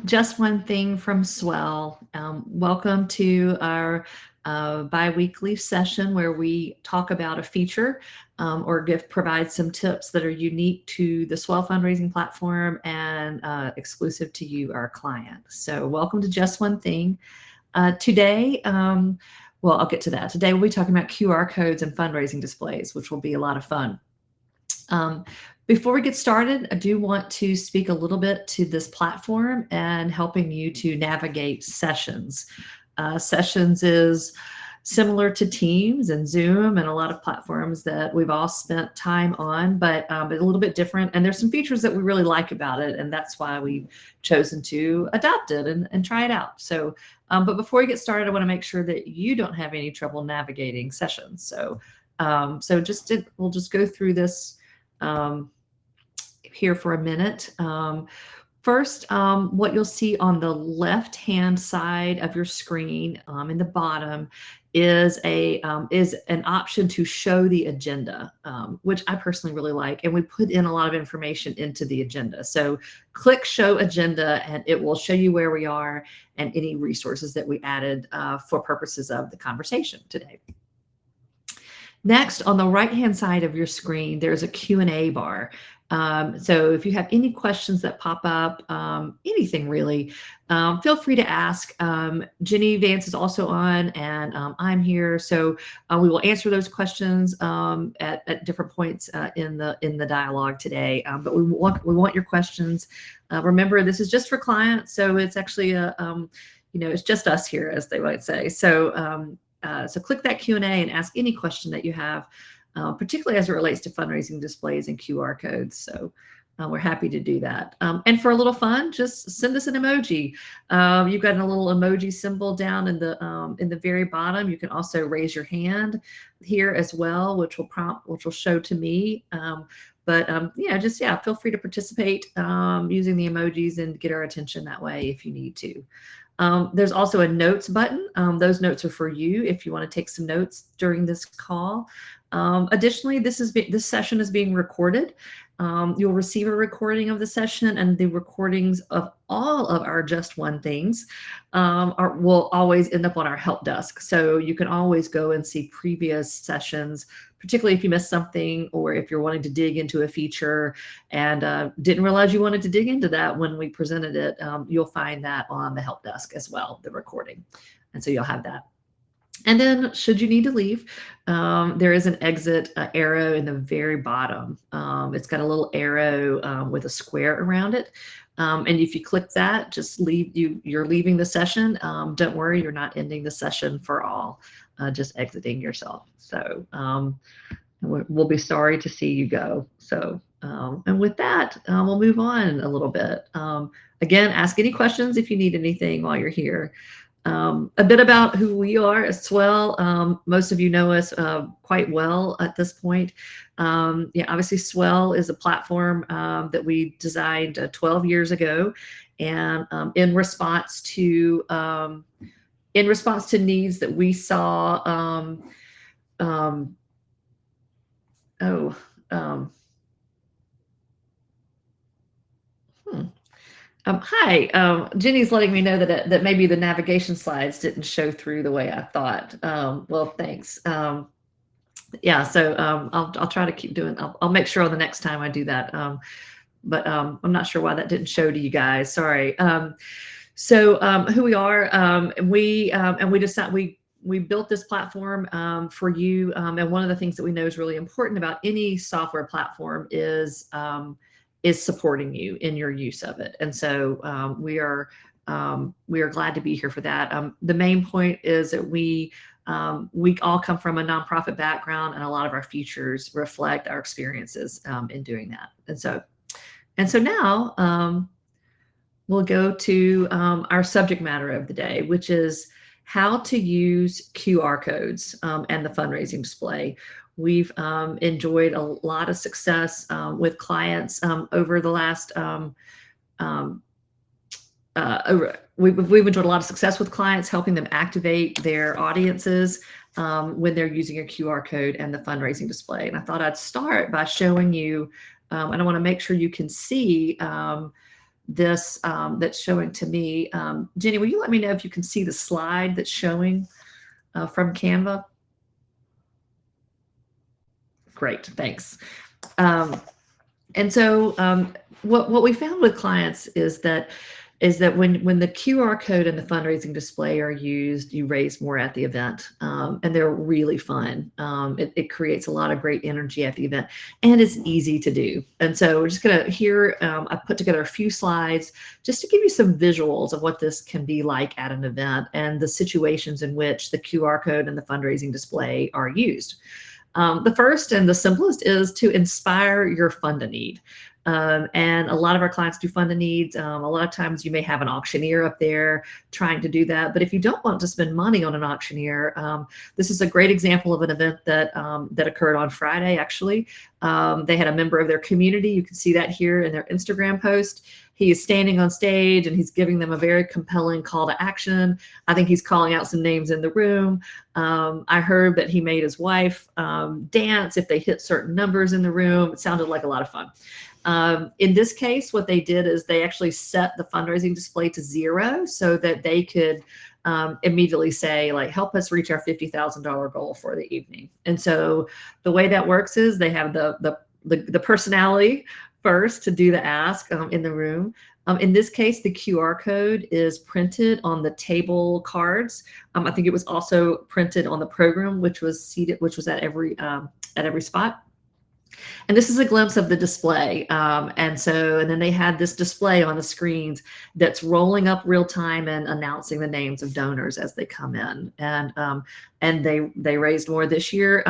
Just one thing from Swell. Welcome to our bi-weekly session where we talk about a feature or provide some tips that are unique to the Swell fundraising platform and exclusive to you, our client. So welcome to Just One Thing. Today, well, I'll get to that. Today we'll be talking about QR codes and fundraising displays, which will be a lot of fun. Before we get started, I do want to speak a little bit to this platform and helping you to navigate sessions. Sessions is similar to Teams and Zoom and a lot of platforms that we've all spent time on, but a little bit different. And there's some features that we really like about it, and that's why we've chosen to adopt it and try it out. So, but before we get started, I want to make sure that you don't have any trouble navigating sessions. So, we'll just go through this here for a minute. First, what you'll see on the left-hand side of your screen in the bottom is an option to show the agenda, which I personally really like, and we put in a lot of information into the agenda. So click Show Agenda, and it will show you where we are and any resources that we added for purposes of the conversation today. Next, on the right-hand side of your screen, there's a Q&A bar. So if you have any questions that pop up, anything really, feel free to ask. Jenny Vance is also on, and I'm here. So we will answer those questions at different points in the dialogue today. But we want your questions. Remember, this is just for clients, so it's actually it's just us here, as they might say. So so click that Q&A and ask any question that you have, particularly as it relates to fundraising displays and QR codes. So we're happy to do that. And for a little fun, just send us an emoji. You've got a little emoji symbol down in the very bottom. You can also raise your hand here as well, which will show to me. Feel free to participate using the emojis and get our attention that way if you need to. There's also a notes button. Those notes are for you if you want to take some notes during this call. Additionally, this session is being recorded. You'll receive a recording of the session, and the recordings of all of our Just One Things will always end up on our help desk. So you can always go and see previous sessions, particularly if you missed something or if you're wanting to dig into a feature and didn't realize you wanted to dig into that when we presented it. You'll find that on the help desk as well, the recording. And so you'll have that. And then should you need to leave, there is an exit arrow in the very bottom. It's got a little arrow with a square around it. And if you click that, just leave. You're leaving the session. Don't worry, you're not ending the session for all, just exiting yourself. So we'll be sorry to see you go. So and with that, we'll move on a little bit. Again, ask any questions if you need anything while you're here. A bit about who we are as Swell. Most of you know us quite well at this point. Obviously Swell is a platform that we designed 12 years ago, and in response to needs that we saw. Hi, Jenny's letting me know that maybe the navigation slides didn't show through the way I thought. Well, thanks. I'll try to keep doing. I'll make sure on the next time I do that. But I'm not sure why that didn't show to you guys. Sorry. Who we are? We built this platform for you. And one of the things that we know is really important about any software platform is supporting you in your use of it. And so we are glad to be here for that. The main point is that we all come from a nonprofit background, and a lot of our features reflect our experiences in doing that. And so now we'll go to our subject matter of the day, which is how to use QR codes and the fundraising display. We've enjoyed a lot of success with clients over the last. We've enjoyed a lot of success with clients, helping them activate their audiences when they're using a QR code and the fundraising display. And I thought I'd start by showing you, and I want to make sure you can see this that's showing to me. Jenny, will you let me know if you can see the slide that's showing from Canva? Great, thanks. And so what we found with clients is that when the QR code and the fundraising display are used, you raise more at the event, and they're really fun. It creates a lot of great energy at the event, and it's easy to do. And so we're just gonna I put together a few slides just to give you some visuals of what this can be like at an event and the situations in which the QR code and the fundraising display are used. The first and the simplest is to inspire your fund a need. And a lot of our clients do fund a needs. A lot of times you may have an auctioneer up there trying to do that. But if you don't want to spend money on an auctioneer, this is a great example of an event that occurred on Friday, actually. They had a member of their community. You can see that here in their Instagram post. He is standing on stage and he's giving them a very compelling call to action. I think he's calling out some names in the room. I heard that he made his wife dance if they hit certain numbers in the room. It sounded like a lot of fun. In this case, what they did is they actually set the fundraising display to 0 so that they could immediately say, like, help us reach our $50,000 goal for the evening. And so the way that works is they have the personality first to do the ask in the room. In this case, the QR code is printed on the table cards. I think it was also printed on the program, which was at every spot. And this is a glimpse of the display. And then they had this display on the screens that's rolling up real time and announcing the names of donors as they come in. And they raised more this year.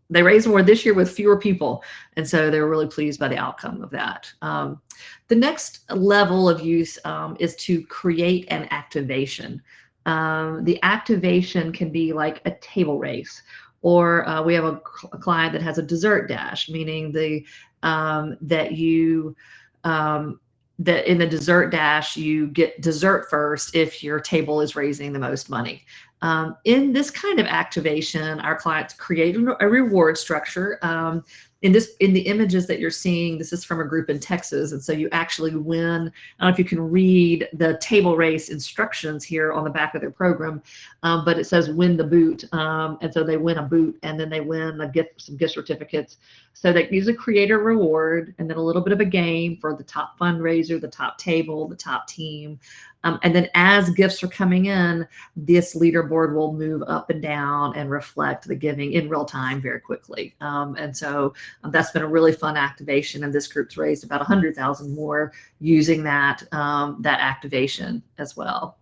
They raised more this year with fewer people. And so they were really pleased by the outcome of that. The next level of use is to create an activation. The activation can be like a table race, or we have a client that has a dessert dash, meaning that in the dessert dash, you get dessert first if your table is raising the most money. In this kind of activation, our clients create a reward structure. In the images that you're seeing, this is from a group in Texas, and so you actually win. I don't know if you can read the table race instructions here on the back of their program, but it says win the boot, and so they win a boot, and then they win some gift certificates. So they use a creator reward, and then a little bit of a game for the top fundraiser, the top table, the top team. And then as gifts are coming in, this leaderboard will move up and down and reflect the giving in real time very quickly. And so that's been a really fun activation. And this group's raised about 100,000 more using that activation as well.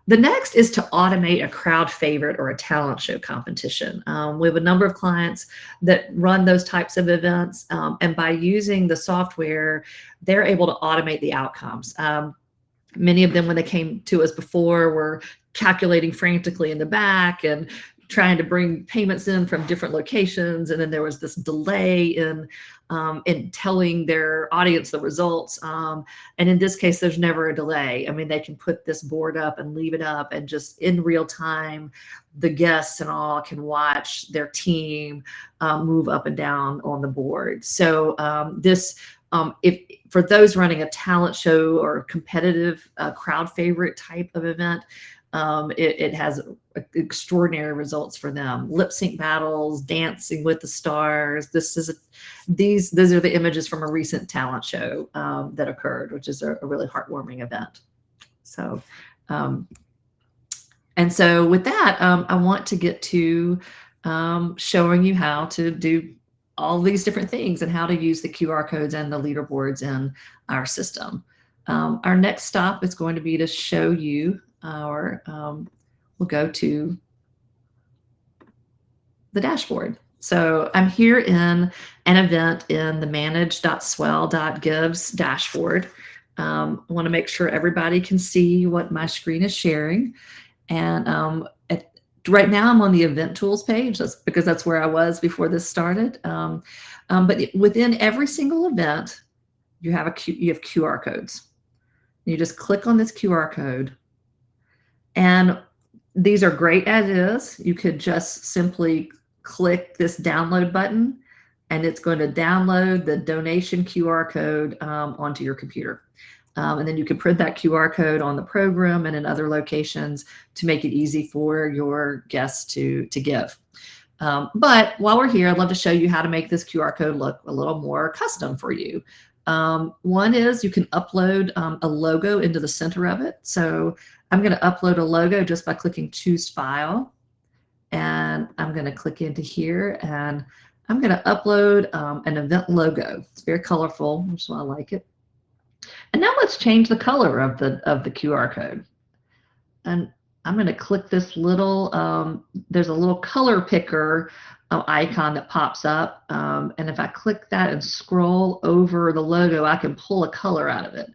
The next is to automate a crowd favorite or a talent show competition. We have a number of clients that run those types of events. And by using the software, they're able to automate the outcomes. Many of them, when they came to us before, were calculating frantically in the back and trying to bring payments in from different locations. And then there was this delay in telling their audience the results. And in this case, there's never a delay. I mean, they can put this board up and leave it up, and just in real time, the guests and all can watch their team move up and down on the board. So if for those running a talent show or competitive crowd favorite type of event, it has extraordinary results for them. Lip sync battles, dancing with the stars. These are the images from a recent talent show that occurred, which is a really heartwarming event. So, and so with that, I want to get to showing you how to do all these different things and how to use the QR codes and the leaderboards in our system. Our next stop is going to be to show you we'll go to the dashboard. So I'm here in an event in the manage.swell.gives dashboard. I want to make sure everybody can see what my screen is sharing. And right now I'm on the event tools page. That's because that's where I was before this started. But within every single event, you have QR codes. You just click on this QR code. And these are great as is. You could just simply click this download button, and it's going to download the donation QR code onto your computer. And then you can print that QR code on the program and in other locations to make it easy for your guests to give. But while we're here, I'd love to show you how to make this QR code look a little more custom for you. One is you can upload a logo into the center of it. So I'm going to upload a logo just by clicking Choose File. And I'm going to click into here and I'm going to upload an event logo. It's very colorful, which is why I like it. And now let's change the color of the QR code. And I'm going to click this little, there's a little color picker icon that pops up. And if I click that and scroll over the logo, I can pull a color out of it.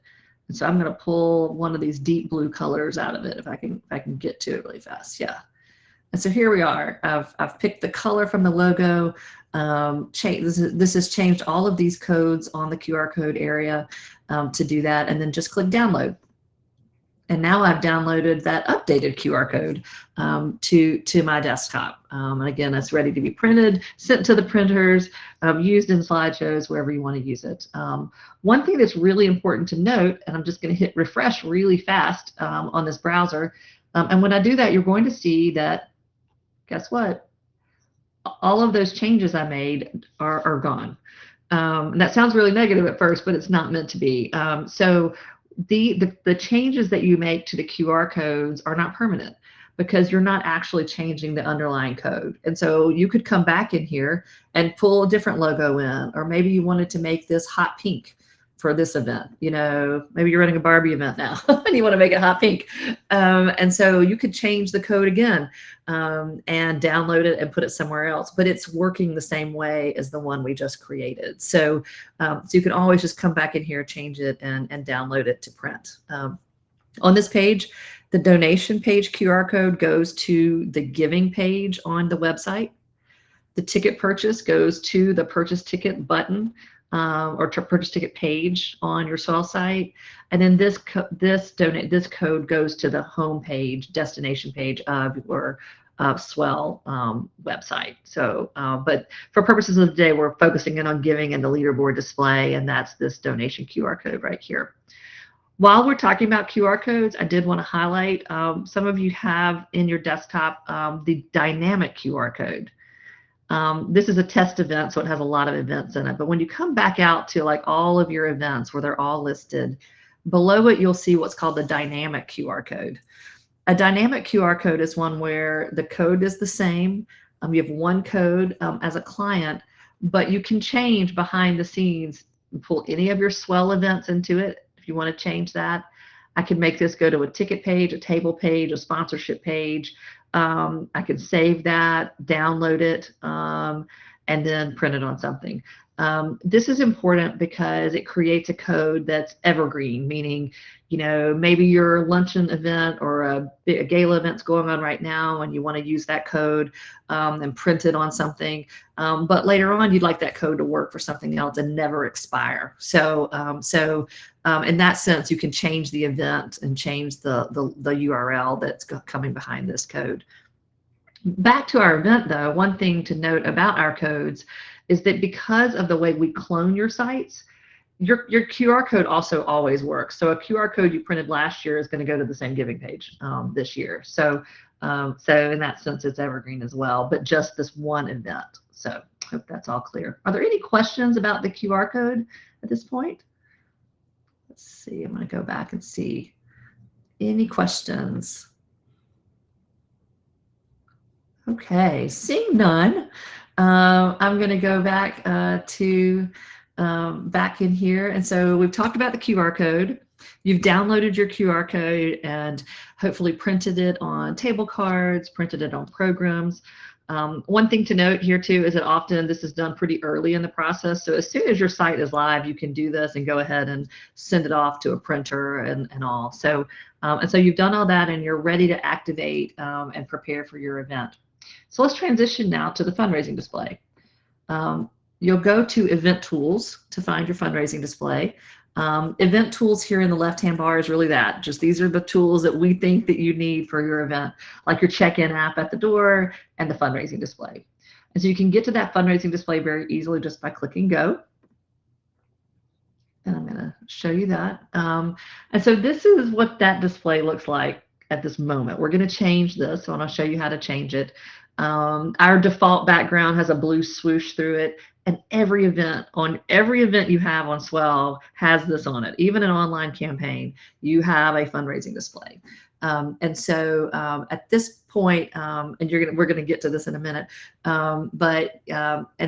And so I'm going to pull one of these deep blue colors out of it if I can get to it really fast. Yeah. And so here we are. I've picked the color from the logo. This has changed all of these codes on the QR code area to do that, and then just click download. And now I've downloaded that updated QR code to my desktop. And again, it's ready to be printed, sent to the printers, used in slideshows, wherever you want to use it. One thing that's really important to note, and I'm just going to hit refresh really fast on this browser. And when I do that, you're going to see that, guess what? All of those changes I made are gone. And that sounds really negative at first, but it's not meant to be. So the changes that you make to the QR codes are not permanent because you're not actually changing the underlying code. And so you could come back in here and pull a different logo in, or maybe you wanted to make this hot pink for this event. You know, maybe you're running a Barbie event now and you want to make it hot pink. And so you could change the code again and download it and put it somewhere else, but it's working the same way as the one we just created. So, so you can always just come back in here, change it, and download it to print. On this page, the donation page QR code goes to the giving page on the website. The ticket purchase goes to the purchase ticket button or to purchase ticket page on your Swell site. And then this code goes to the home page, destination page of your Swell website. So, but for purposes of the day, we're focusing in on giving and the leaderboard display, and that's this donation QR code right here. While we're talking about QR codes, I did want to highlight, some of you have in your desktop the dynamic QR code. This is a test event, so it has a lot of events in it. But when you come back out to like all of your events where they're all listed, below it you'll see what's called the dynamic QR code. A dynamic QR code is one where the code is the same. You have one code as a client, but you can change behind the scenes and pull any of your Swell events into it if you want to change that. I can make this go to a ticket page, a table page, a sponsorship page. I can save that, download it, and then print it on something. This is important because it creates a code that's evergreen, meaning, you know, maybe your luncheon event or a gala event's going on right now and you want to use that code and print it on something. But later on, you'd like that code to work for something else and never expire. So, in that sense, you can change the event and change the URL that's coming behind this code. Back to our event, though, one thing to note about our codes is that because of the way we clone your sites, your QR code also always works. So a QR code you printed last year is going to go to the same giving page this year. So, so in that sense, it's evergreen as well, but just this one event. So hope that's all clear. Are there any questions about the QR code at this point? Let's see. I'm going to go back and see. Any questions? Okay, seeing none, I'm going to go back to back in here. And so we've talked about the QR code. You've downloaded your QR code and hopefully printed it on table cards, printed it on programs. One thing to note here too is that often this is done pretty early in the process. So as soon as your site is live, you can do this and go ahead and send it off to a printer and all. So, and so you've done all that and you're ready to activate and prepare for your event. So let's transition now to the fundraising display. You'll go to Event Tools to find your fundraising display. Event Tools here in the left-hand bar is really that. Just these are the tools that we think that you need for your event, like your check-in app at the door and the fundraising display. And so you can get to that fundraising display very easily just by clicking Go. And I'm going to show you that. And so this is what that display looks like at this moment. We're going to change this, so I'll show you how to change it. Our default background has a blue swoosh through it, and every event you have on Swell has this on it. Even an online campaign, you have a fundraising display. And so at this point, and we're gonna get to this in a minute, and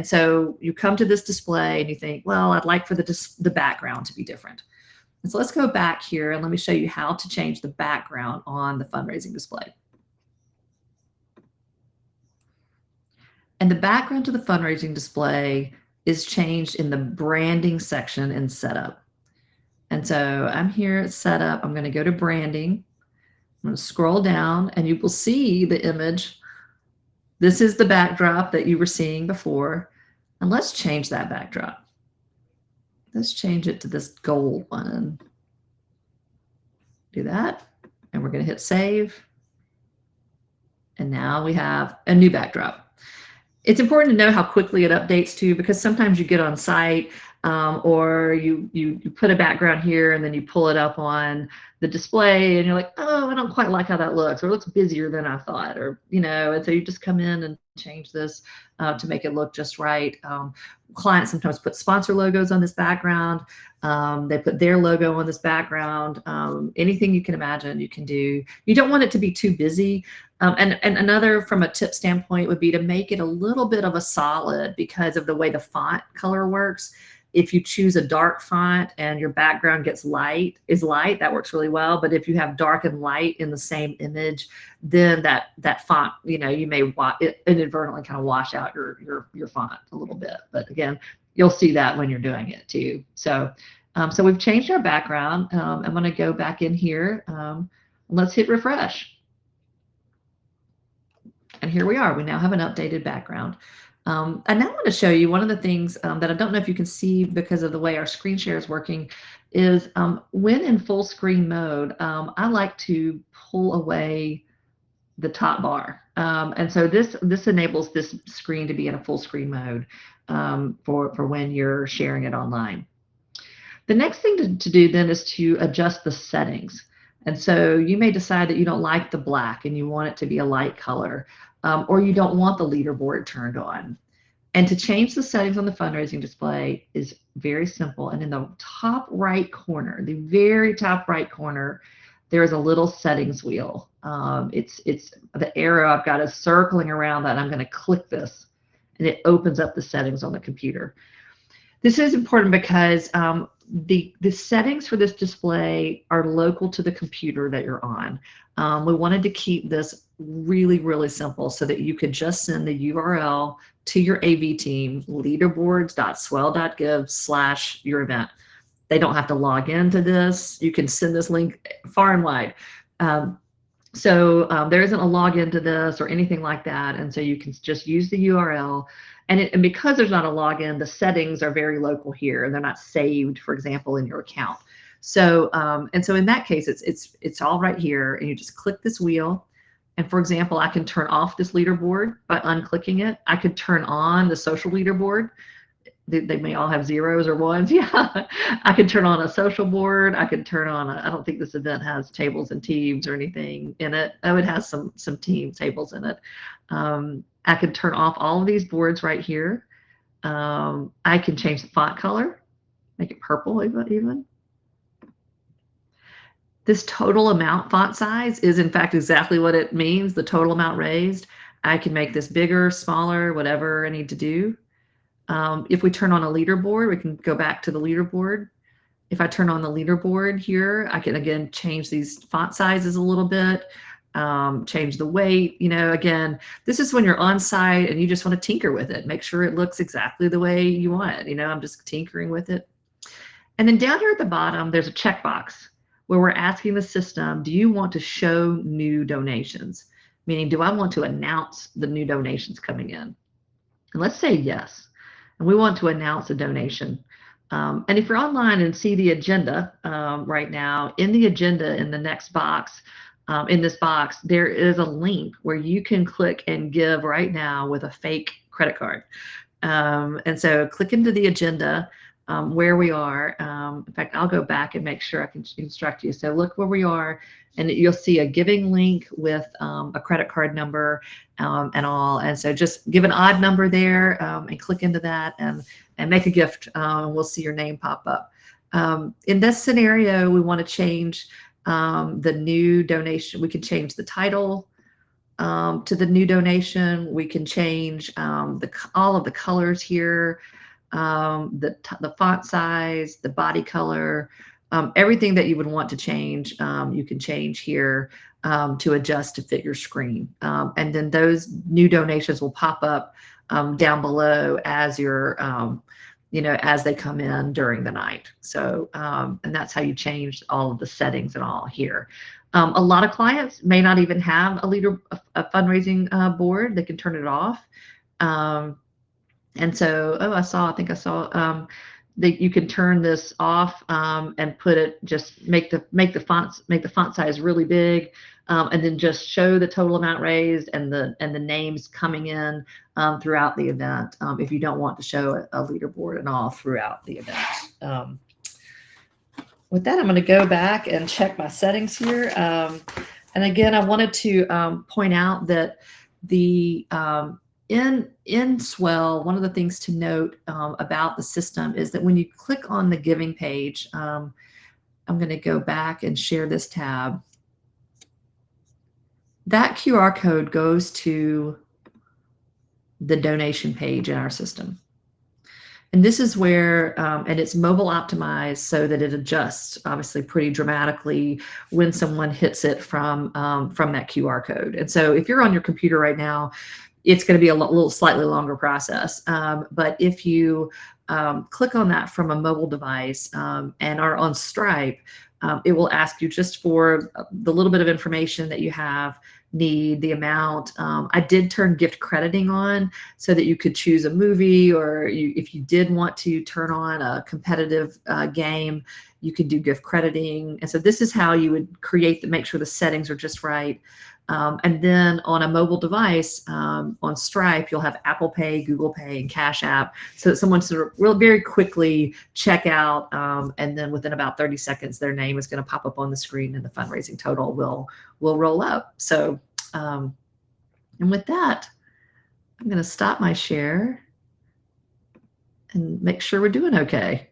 so you come to this display and you think, well, I'd like for the background to be different. And so let's go back here and let me show you how to change the background on the fundraising display. And the background to the fundraising display is changed in the branding section in setup. And so I'm here at setup. I'm going to go to branding. I'm going to scroll down and you will see the image. This is the backdrop that you were seeing before. And let's change that backdrop. Let's change it to this gold one. Do that. And we're going to hit save. And now we have a new backdrop. It's important to know how quickly it updates too, because sometimes you get on site or you put a background here and then you pull it up on the display and you're like, oh, I don't quite like how that looks, or it looks busier than I thought, or and so you just come in and change this to make it look just right. Clients sometimes put sponsor logos on this background. They put their logo on this background. Anything you can imagine you can do. You don't want it to be too busy. And another, from a tip standpoint, would be to make it a little bit of a solid because of the way the font color works. If you choose a dark font and your background gets light, that works really well. But if you have dark and light in the same image, then that font, you may inadvertently kind of wash out your font a little bit. But again, you'll see that when you're doing it too. So we've changed our background. I'm going to go back in here. Let's hit refresh. And here we are. We now have an updated background. I now want to show you one of the things that I don't know if you can see because of the way our screen share is working is when in full screen mode, I like to pull away the top bar. And so this enables this screen to be in a full screen mode for when you're sharing it online. The next thing to do then is to adjust the settings. And so you may decide that you don't like the black and you want it to be a light color, or you don't want the leaderboard turned on. And to change the settings on the fundraising display is very simple. And in the top right corner, the very top right corner, there is a little settings wheel. It's the arrow I've got is circling around that. I'm going to click this, and it opens up the settings on the computer. This is important because the settings for this display are local to the computer that you're on. We wanted to keep this really, really simple so that you could just send the URL to your AV team, leaderboards.swell.give/your event. They don't have to log into this. You can send this link far and wide. So there isn't a login to this or anything like that. And so you can just use the URL. And because there's not a login, the settings are very local here, and they're not saved, for example, in your account. So and so in that case, it's all right here, and you just click this wheel. And for example, I can turn off this leaderboard by unclicking it. I could turn on the social leaderboard. They may all have zeros or ones. Yeah, I could turn on a social board. I could turn on I don't think this event has tables and teams or anything in it. Oh, it has some team tables in it. I could turn off all of these boards right here. I can change the font color, make it purple even. This total amount font size is in fact exactly what it means, the total amount raised. I can make this bigger, smaller, whatever I need to do. If we turn on a leaderboard, we can go back to the leaderboard. If I turn on the leaderboard here, I can again change these font sizes a little bit, change the weight. Again, this is when you're on site and you just want to tinker with it, make sure it looks exactly the way you want it. I'm just tinkering with it. And then down here at the bottom, there's a checkbox where we're asking the system, do you want to show new donations? Meaning, do I want to announce the new donations coming in? And let's say yes. And we want to announce a donation. And if you're online and see the agenda right now, in the agenda in the next box, in this box, there is a link where you can click and give right now with a fake credit card. And so click into the agenda. where we are. In fact, I'll go back and make sure I can instruct you. So look where we are, and you'll see a giving link with a credit card number and all. And so just give an odd number there and click into that and make a gift. We'll see your name pop up. In this scenario, we want to change the new donation. We can change the title to the new donation. We can change all of the colors here, the font size, the body color, everything that you would want to change, you can change here to adjust to fit your screen. And then those new donations will pop up down below as you're as they come in during the night. So, and that's how you change all of the settings and all here. A lot of clients may not even have a fundraising board. They can turn it off. And so, I think I saw that you can turn this off and put it, just make the font size really big, and then just show the total amount raised and the names coming in throughout the event. If you don't want to show a leaderboard and all throughout the event. With that, I'm going to go back and check my settings here. And again, I wanted to point out that the in Swell, one of the things to note about the system is that when you click on the giving page, I'm going to go back and share this tab. That QR code goes to the donation page in our system. And this is where, and it's mobile optimized so that it adjusts obviously pretty dramatically when someone hits it from that QR code. And so if you're on your computer right now, it's going to be a little slightly longer process. But if you click on that from a mobile device and are on Stripe, it will ask you just for the little bit of information that you need the amount. I did turn gift crediting on so that you could choose a movie, or if you did want to turn on a competitive game, you could do gift crediting. And so this is how you would make sure the settings are just right. And then on a mobile device, on Stripe, you'll have Apple Pay, Google Pay, and Cash App, so that someone will very quickly check out, and then within about 30 seconds, their name is going to pop up on the screen, and the fundraising total will roll up. So, and with that, I'm going to stop my share and make sure we're doing okay.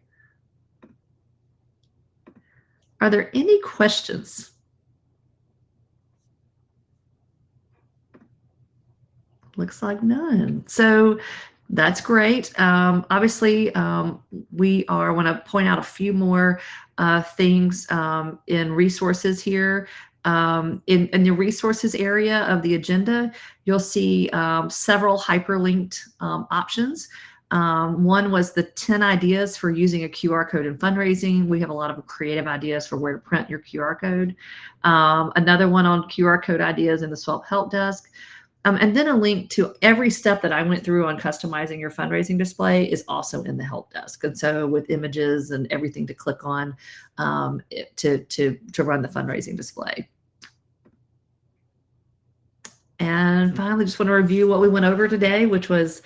Are there any questions? Looks like none. So that's great. Obviously, we want to point out a few more things in resources here. In the resources area of the agenda, you'll see several hyperlinked options. One was the 10 ideas for using a QR code in fundraising. We have a lot of creative ideas for where to print your QR code. Another one on QR code ideas in the Swell Help Desk. And then a link to every step that I went through on customizing your fundraising display is also in the help desk. And so with images and everything to click on to run the fundraising display. And finally, just want to review what we went over today, which was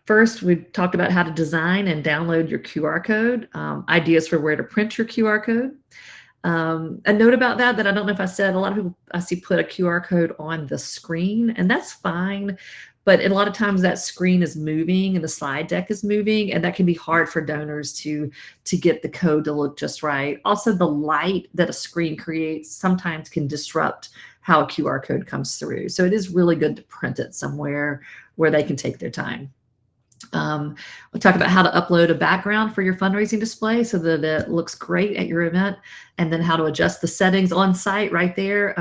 first, we talked about how to design and download your QR code, ideas for where to print your QR code. A note about that I don't know if I said, a lot of people I see put a QR code on the screen, and that's fine. But a lot of times that screen is moving and the slide deck is moving, and that can be hard for donors to get the code to look just right. Also, the light that a screen creates sometimes can disrupt how a QR code comes through. So it is really good to print it somewhere where they can take their time. We'll talk about how to upload a background for your fundraising display so that it looks great at your event, and then how to adjust the settings on site right there.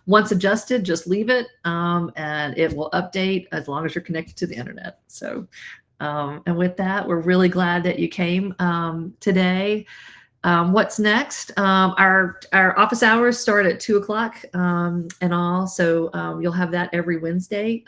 Once adjusted, just leave it and it will update as long as you're connected to the internet. So, and with that, we're really glad that you came today. What's next? Our office hours start at 2 o'clock and all, so you'll have that every Wednesday.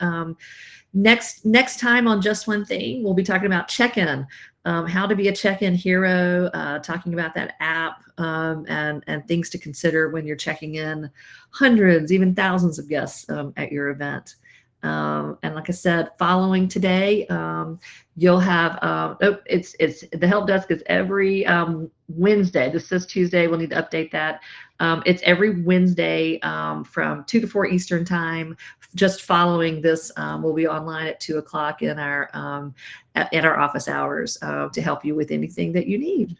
Next time on Just One Thing, we'll be talking about check-in, how to be a check-in hero, talking about that app and things to consider when you're checking in hundreds, even thousands of guests at your event. And like I said, following today, you'll have, it's the help desk is every Wednesday. This says Tuesday. We'll need to update that. It's every Wednesday from 2 to 4 Eastern time. Just following this, we'll be online at 2 o'clock in our office hours to help you with anything that you need.